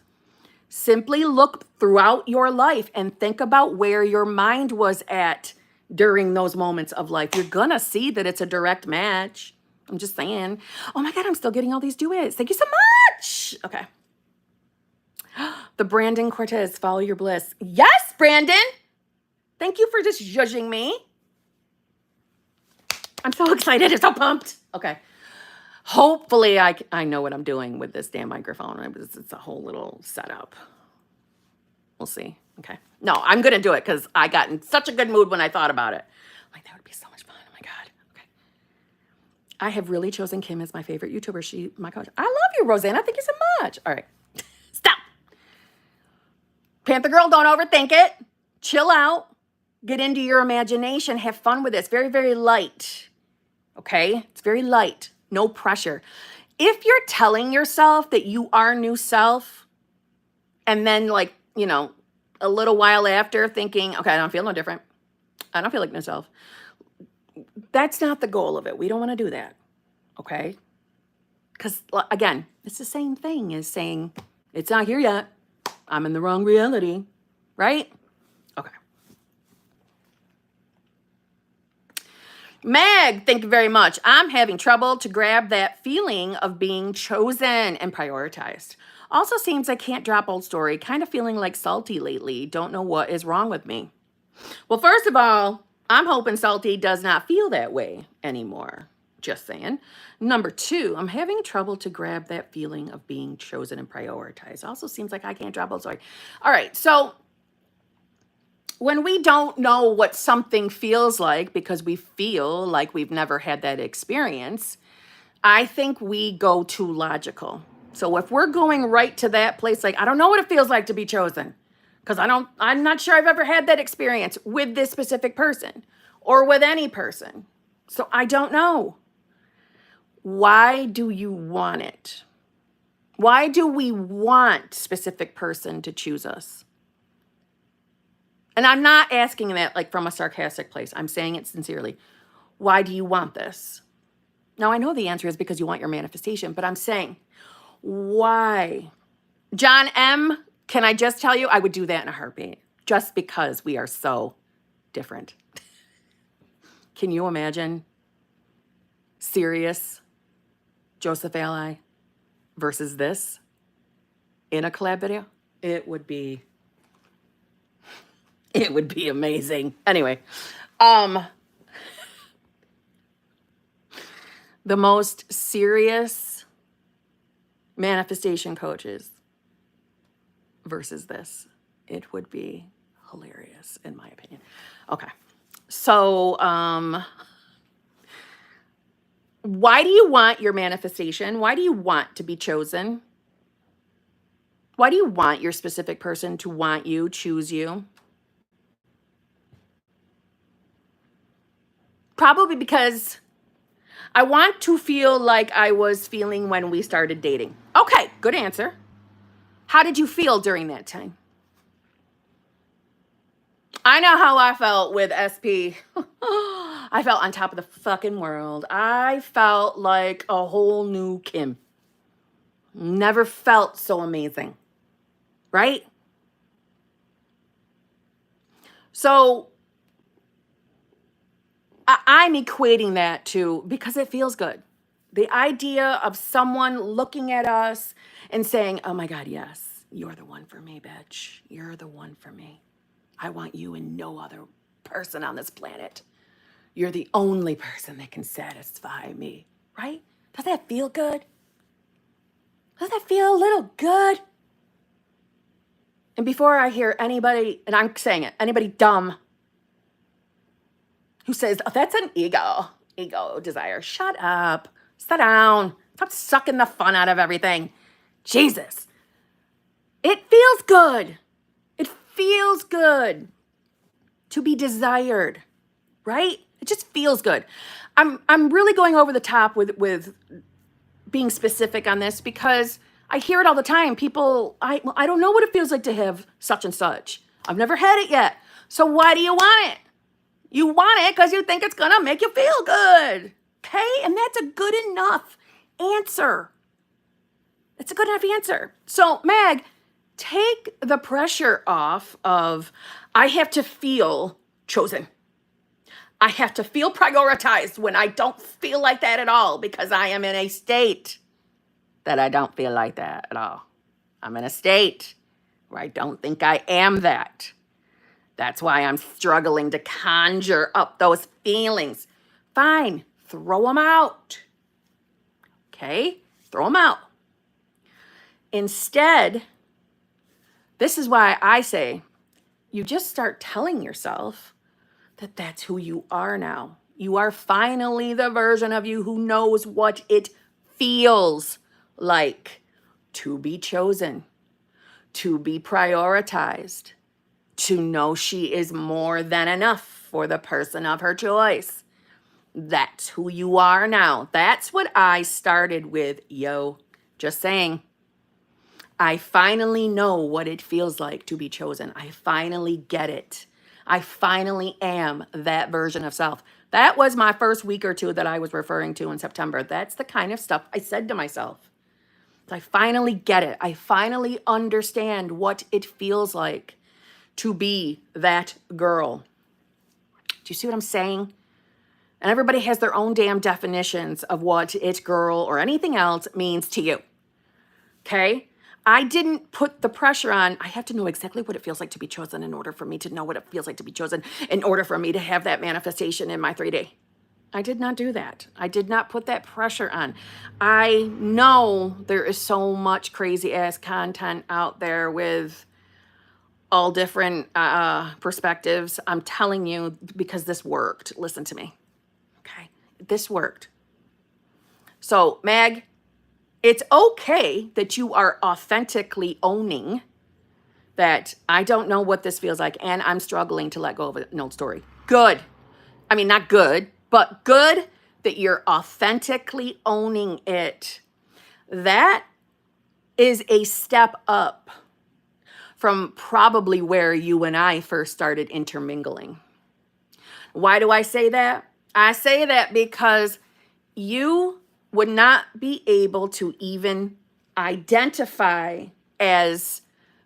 Simply look throughout your life and think about where your mind was at during those moments of life. You're going to see that it's a direct match. I'm just saying. Oh my God, I'm still getting all these duets. Thank you so much. Okay. The Brandon Cortez, follow your bliss. Yes, Brandon. Thank you for just judging me. I'm so excited. I'm so pumped. Okay. Hopefully I know what I'm doing with this damn microphone. It's a whole little setup. We'll see. Okay. No, I'm going to do it because I got in such a good mood when I thought about it. Like, that would be so much fun. Oh my God. Okay. I have really chosen Kim as my favorite YouTuber. She, my coach. I love you, Rosanna. Thank you so much. All right. Stop. Panther Girl, don't overthink it. Chill out. Get into your imagination. Have fun with this. Very, very light. Okay? It's very light. No pressure. If you're telling yourself that you are new self, and then like, you know, a little while after thinking, okay, I don't feel no different. I don't feel like new self. That's not the goal of it. We don't want to do that. Okay? Because again, it's the same thing as saying, it's not here yet. I'm in the wrong reality. Right? Okay. Meg, thank you very much. I'm having trouble to grab that feeling of being chosen and prioritized. Also seems I can't drop old story. Kind of feeling like salty lately. Don't know what is wrong with me. Well, first of all, I'm hoping salty does not feel that way anymore. Just saying. Number two, I'm having trouble to grab that feeling of being chosen and prioritized. Also seems like I can't drop old story. All right, so when we don't know what something feels like because we feel like we've never had that experience, I think we go too logical. So if we're going right to that place, like, I don't know what it feels like to be chosen because I'm not sure I've ever had that experience with this specific person or with any person. So I don't know. Why do you want it? Why do we want specific person to choose us? And I'm not asking that like from a sarcastic place. I'm saying it sincerely. Why do you want this? Now, I know the answer is because you want your manifestation, but I'm saying, why? John M., can I just tell you, I would do that in a heartbeat just because we are so different. Can you imagine serious Joseph Ally versus this in a collab video? It would be amazing. Anyway, the most serious manifestation coaches versus this, it would be hilarious in my opinion. Okay. So, why do you want your manifestation? Why do you want to be chosen? Why do you want your specific person to want you, choose you? Probably because I want to feel like I was feeling when we started dating. Okay, good answer. How did you feel during that time? I know how I felt with SP. I felt on top of the fucking world. I felt like a whole new Kim. Never felt so amazing. Right? So I'm equating that to because it feels good. The idea of someone looking at us and saying, oh my God, yes, you're the one for me, bitch. You're the one for me. I want you and no other person on this planet. You're the only person that can satisfy me, right? Does that feel good? Does that feel a little good? And before I hear anybody, and I'm saying it, anybody dumb who says, oh, that's an ego desire. Shut up. Sit down. Stop sucking the fun out of everything. Jesus. It feels good. It feels good to be desired. right? It just feels good. I'm really going over the top with being specific on this because I hear it all the time. People, I don't know what it feels like to have such and such. I've never had it yet. So why do you want it? You want it because you think it's going to make you feel good. Okay? And that's a good enough answer. It's a good enough answer. So, Mag, take the pressure off of, I have to feel chosen. I have to feel prioritized when I don't feel like that at all because I am in a state that I don't feel like that at all. I'm in a state where I don't think I am that. That's why I'm struggling to conjure up those feelings. Fine, throw them out. Okay, throw them out. Instead, this is why I say you just start telling yourself that that's who you are now. You are finally the version of you who knows what it feels like to be chosen, to be prioritized, to know she is more than enough for the person of her choice. That's who you are now. That's what I started with, yo. Just saying. I finally know what it feels like to be chosen. I finally get it. I finally am that version of self. That was my first week or two that I was referring to in September. That's the kind of stuff I said to myself. I finally get it. I finally understand what it feels like to be that girl. Do you see what I'm saying? And everybody has their own damn definitions of what it girl or anything else means to you. Okay? I didn't put the pressure on, I have to know exactly what it feels like to be chosen in order for me to know what it feels like to be chosen, in order for me to have that manifestation in my 3D. I did not do that. I did not put that pressure on. I know there is so much crazy ass content out there with all different perspectives. I'm telling you because this worked. Listen to me. Okay. This worked. So, Mag, it's okay that you are authentically owning that I don't know what this feels like and I'm struggling to let go of an old story. Good. I mean, not good, but good that you're authentically owning it. That is a step up from probably where you and I first started intermingling. Why do I say that? I say that because you would not be able to even identify as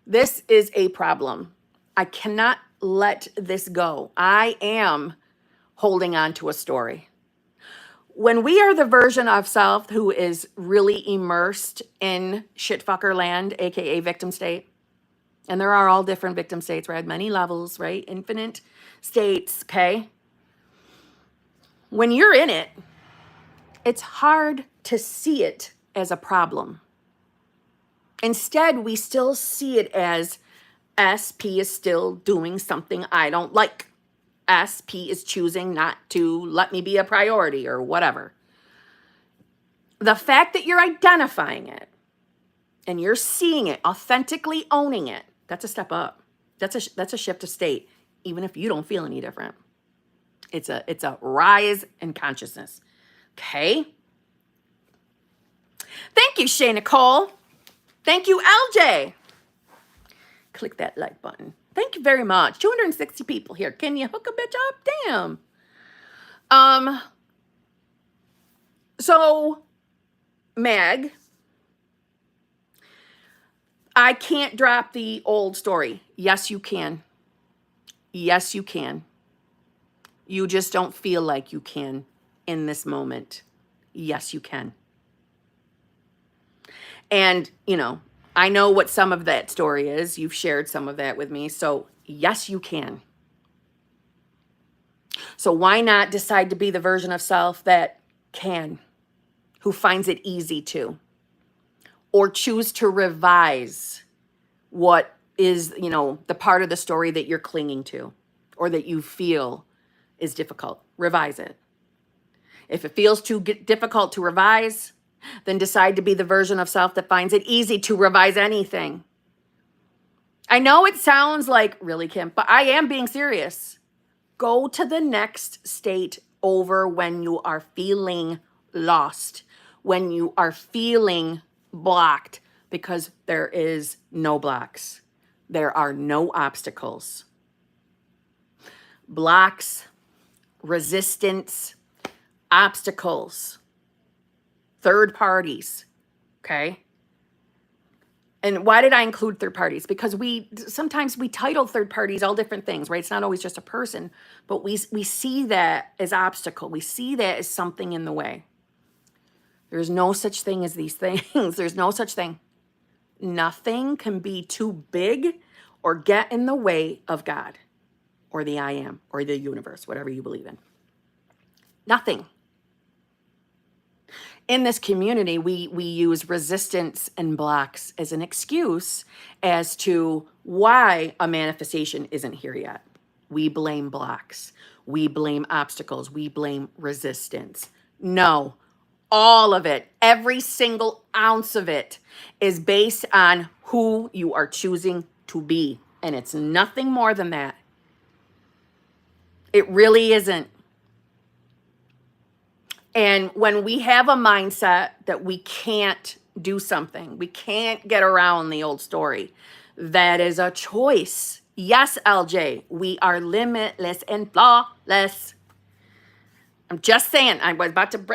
this is a problem. I cannot let this go. I am holding on to a story. When we are the version of self who is really immersed in shitfucker land, aka victim state, and there are all different victim states, right? Many levels, right? Infinite states, okay? When you're in it, it's hard to see it as a problem. Instead, we still see it as SP is still doing something I don't like. SP is choosing not to let me be a priority or whatever. The fact that you're identifying it and you're seeing it, authentically owning it, that's a step up. That's a shift of state, even if you don't feel any different. It's a rise in consciousness. Okay. Thank you, Shay Nicole. Thank you, LJ. Click that like button. Thank you very much. 260 people here. Can you hook a bitch up? Damn. So, Meg, I can't drop the old story. Yes, you can. Yes, you can. You just don't feel like you can in this moment. Yes, you can. And, you know, I know what some of that story is. You've shared some of that with me. So, yes, you can. So why not decide to be the version of self that can, who finds it easy to, or choose to revise what is, you know, the part of the story that you're clinging to or that you feel is difficult. Revise it. If it feels too difficult to revise, then decide to be the version of self that finds it easy to revise anything. I know it sounds like, really, Kim, but I am being serious. Go to the next state over when you are feeling lost, when you are feeling blocked, because there is no blocks. There are no obstacles. Blocks, resistance, obstacles, third parties, okay? And why did I include third parties? Because sometimes we title third parties all different things, right? It's not always just a person, but we see that as obstacle. We see that as something in the way. There's no such thing as these things. There's no such thing. Nothing can be too big or get in the way of God or the I am or the universe, whatever you believe in. Nothing. In this community, we use resistance and blocks as an excuse as to why a manifestation isn't here yet. We blame blocks. We blame obstacles. We blame resistance. No, all of it, every single ounce of it is based on who you are choosing to be. And it's nothing more than that. It really isn't. And when we have a mindset that we can't do something, we can't get around the old story, that is a choice. Yes, LJ, we are limitless and flawless. I'm just saying, I was about to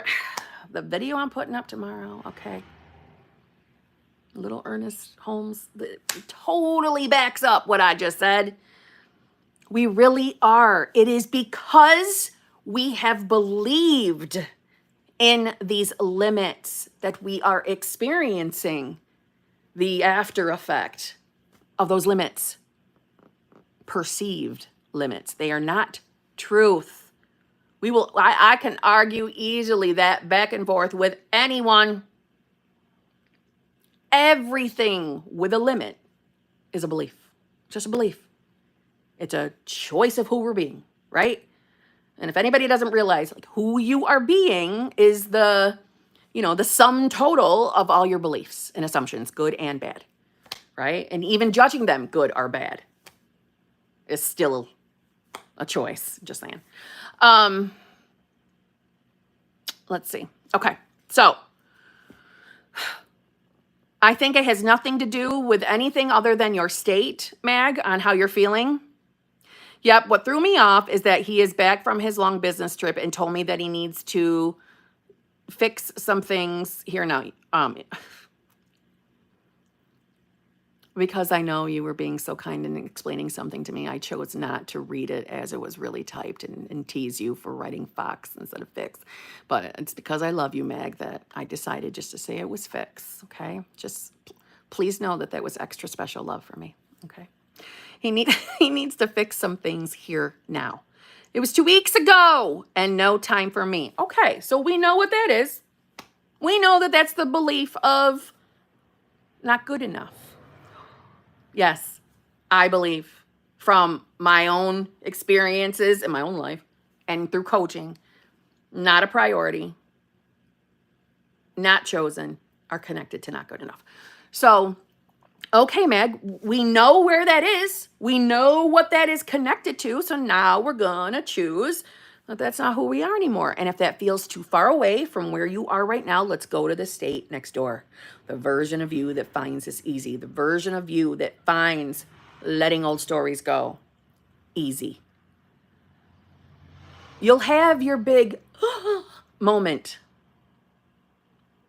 the video I'm putting up tomorrow, okay? Little Ernest Holmes totally backs up what I just said. We really are. It is because we have believed in these limits that we are experiencing the after effect of those limits. Perceived limits. They are not truth. I can argue easily that back and forth with anyone. Everything with a limit is a belief. Just a belief. It's a choice of who we're being, right? And if anybody doesn't realize, like, who you are being is the sum total of all your beliefs and assumptions, good and bad, right? And even judging them good or bad is still a choice, just saying. Let's see. Okay, so I think it has nothing to do with anything other than your state, Mag, on how you're feeling. Yep, what threw me off is that he is back from his long business trip and told me that he needs to fix some things here now. Because I know you were being so kind in explaining something to me, I chose not to read it as it was really typed and tease you for writing Fox instead of fix. But it's because I love you, Mag, that I decided just to say it was fix, okay? Just please know that was extra special love for me, okay? He needs to fix some things here now. It was 2 weeks ago and no time for me. Okay, so we know what that is. We know that that's the belief of not good enough. Yes, I believe from my own experiences in my own life and through coaching, not a priority, not chosen, are connected to not good enough. So, okay, Meg, we know where that is. We know what that is connected to. So now we're going to choose that that's not who we are anymore. And if that feels too far away from where you are right now, let's go to the state next door. The version of you that finds this easy. The version of you that finds letting old stories go easy. You'll have your big moment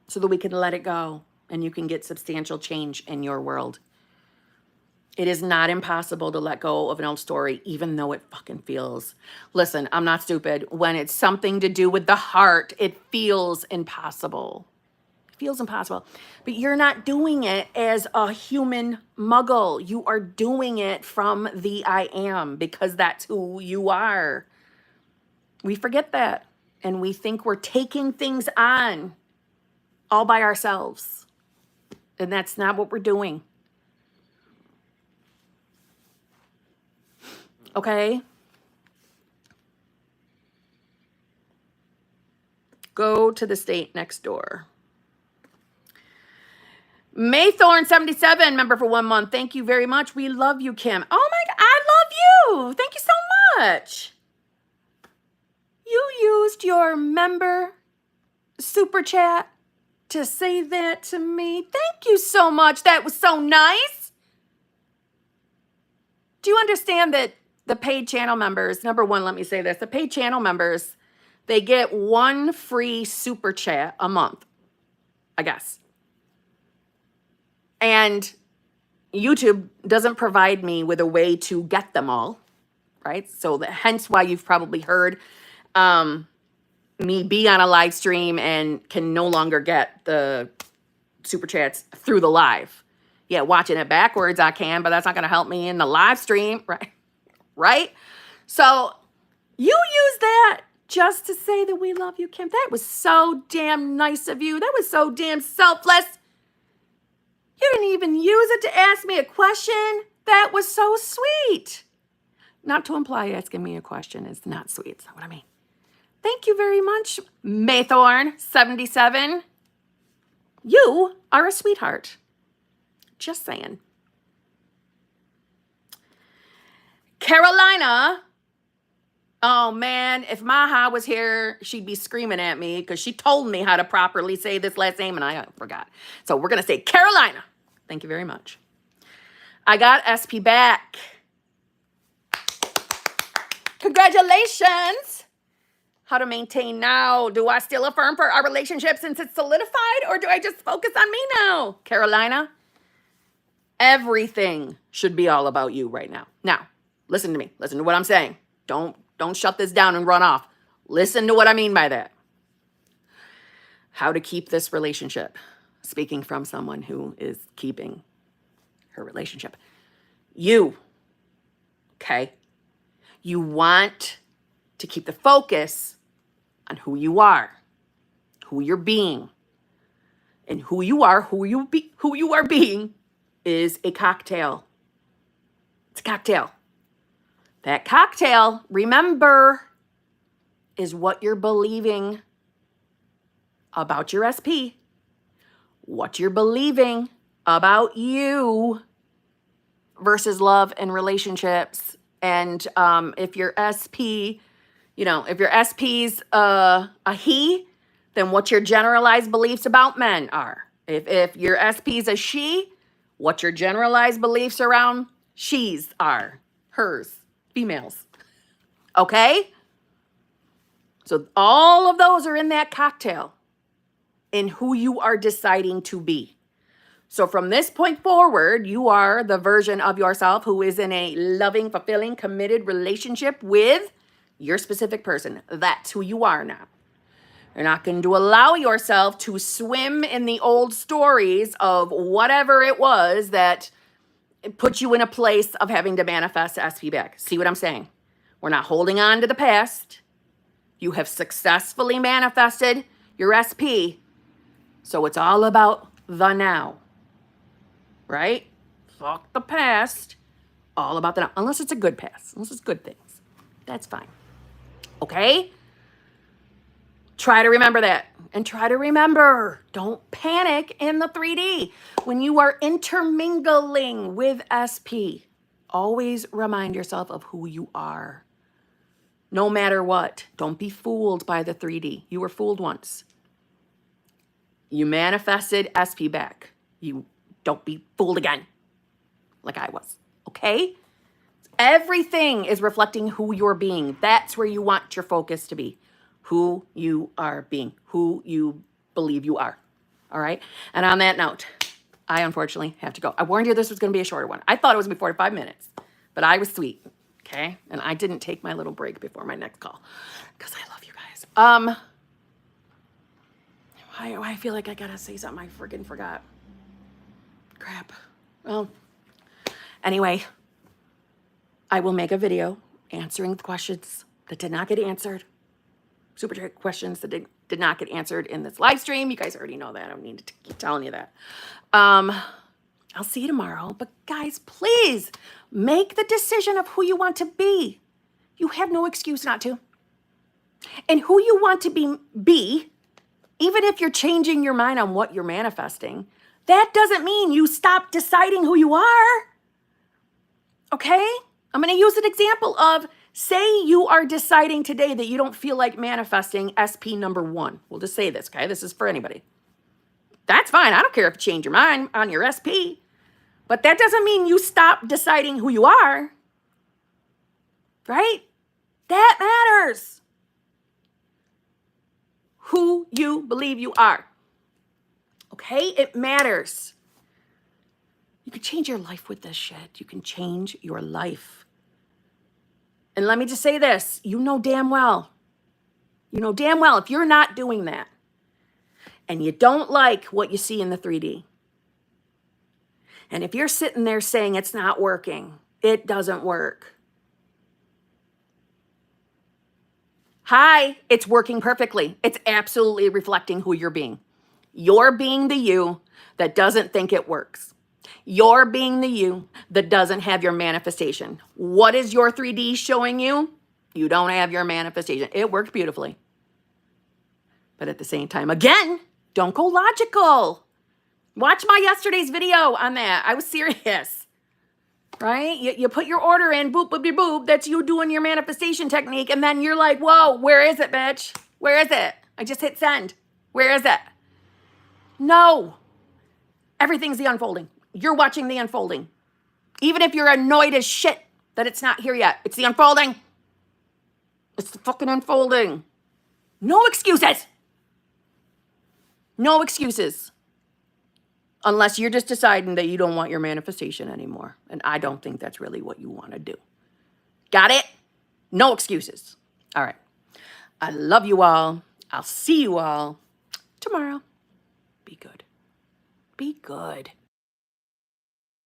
so that we can let it go and you can get substantial change in your world. It is not impossible to let go of an old story, even though it fucking feels. Listen, I'm not stupid. When it's something to do with the heart, it feels impossible. It feels impossible. But you're not doing it as a human muggle. You are doing it from the I am, because that's who you are. We forget that. And we think we're taking things on all by ourselves. And that's not what we're doing. Okay? Go to the state next door. Maythorn 77, member for 1 month. Thank you very much. We love you, Kim. Oh my God, I love you. Thank you so much. You used your member super chat to say that to me. Thank you so much. That was so nice. Do you understand that the paid channel members, number one, let me say this, the paid channel members, they get one free super chat a month, I guess. And YouTube doesn't provide me with a way to get them all, right? So hence why you've probably heard me be on a live stream and can no longer get the super chats through the live. Yeah, watching it backwards I can, but that's not going to help me in the live stream, right? Right? So you use that just to say that we love you, Kim. That was so damn nice of you. That was so damn selfless. You didn't even use it to ask me a question. That was so sweet. Not to imply asking me a question is not sweet. That's not what I mean. Thank you very much, Maythorn77. You are a sweetheart. Just saying. Carolina. Oh, man, if Maha was here, she'd be screaming at me because she told me how to properly say this last name, and I forgot. So we're going to say Carolina. Thank you very much. I got SP back. Congratulations. How to maintain now? Do I still affirm for our relationship since it's solidified, or do I just focus on me now? Carolina, everything should be all about you right now. Now, listen to me. Listen to what I'm saying. Don't shut this down and run off. Listen to what I mean by that. How to keep this relationship. Speaking from someone who is keeping her relationship. You, okay? You want to keep the focus on who you are, who you're being. And who you are being is a cocktail. It's a cocktail. That cocktail, remember, is what you're believing about your SP, what you're believing about you versus love and relationships. And if your SP, if your SP's a he, then what your generalized beliefs about men are. If your SP's a she, what your generalized beliefs around she's are, hers. Females. Okay? So all of those are in that cocktail in who you are deciding to be. So from this point forward, you are the version of yourself who is in a loving, fulfilling, committed relationship with your specific person. That's who you are now. You're not going to allow yourself to swim in the old stories of whatever it was that it puts you in a place of having to manifest SP back. See what I'm saying? We're not holding on to the past. You have successfully manifested your SP. So it's all about the now. Right? Fuck the past. All about the now. Unless it's a good past. Unless it's good things. That's fine. Okay? Try to remember that. And try to remember, don't panic in the 3D. When you are intermingling with SP, always remind yourself of who you are. No matter what, don't be fooled by the 3D. You were fooled once. You manifested SP back. You don't be fooled again, like I was, okay? Everything is reflecting who you're being. That's where you want your focus to be. Who you are being, who you believe you are, all right? And on that note, I unfortunately have to go. I warned you this was going to be a shorter one. I thought it was going to be 45 minutes, but I was sweet, okay? And I didn't take my little break before my next call because I love you guys. Why I feel like I got to say something I friggin' forgot. Crap. Well, anyway, I will make a video answering the questions that did not get answered. Super trick questions that did not get answered in this live stream. You guys already know that. I don't need to keep telling you that. I'll see you tomorrow. But guys, please make the decision of who you want to be. You have no excuse not to. And who you want to be, even if you're changing your mind on what you're manifesting, that doesn't mean you stop deciding who you are. Okay? I'm going to use an example of Say you are deciding today that you don't feel like manifesting SP number 1. We'll just say this, okay? This is for anybody. That's fine. I don't care if you change your mind on your SP. But that doesn't mean you stop deciding who you are. Right? That matters. Who you believe you are. Okay? It matters. You can change your life with this shit. You can change your life. And let me just say this. You know damn well if you're not doing that and you don't like what you see in the 3D, and if you're sitting there saying it's not working, it doesn't work. Hi, it's working perfectly. It's absolutely reflecting who you're being. You're being the you that doesn't think it works. You're being the you that doesn't have your manifestation. What is your 3D showing you? You don't have your manifestation. It worked beautifully. But at the same time, again, don't go logical. Watch my yesterday's video on that. I was serious, right? You put your order in, boop, boop, boop, boop. That's you doing your manifestation technique. And then you're like, whoa, where is it, bitch? Where is it? I just hit send. Where is it? No. Everything's the unfolding. You're watching the unfolding. Even if you're annoyed as shit that it's not here yet, it's the unfolding. It's the fucking unfolding. No excuses. No excuses. Unless you're just deciding that you don't want your manifestation anymore. And I don't think that's really what you want to do. Got it? No excuses. All right. I love you all. I'll see you all tomorrow. Be good. Be good.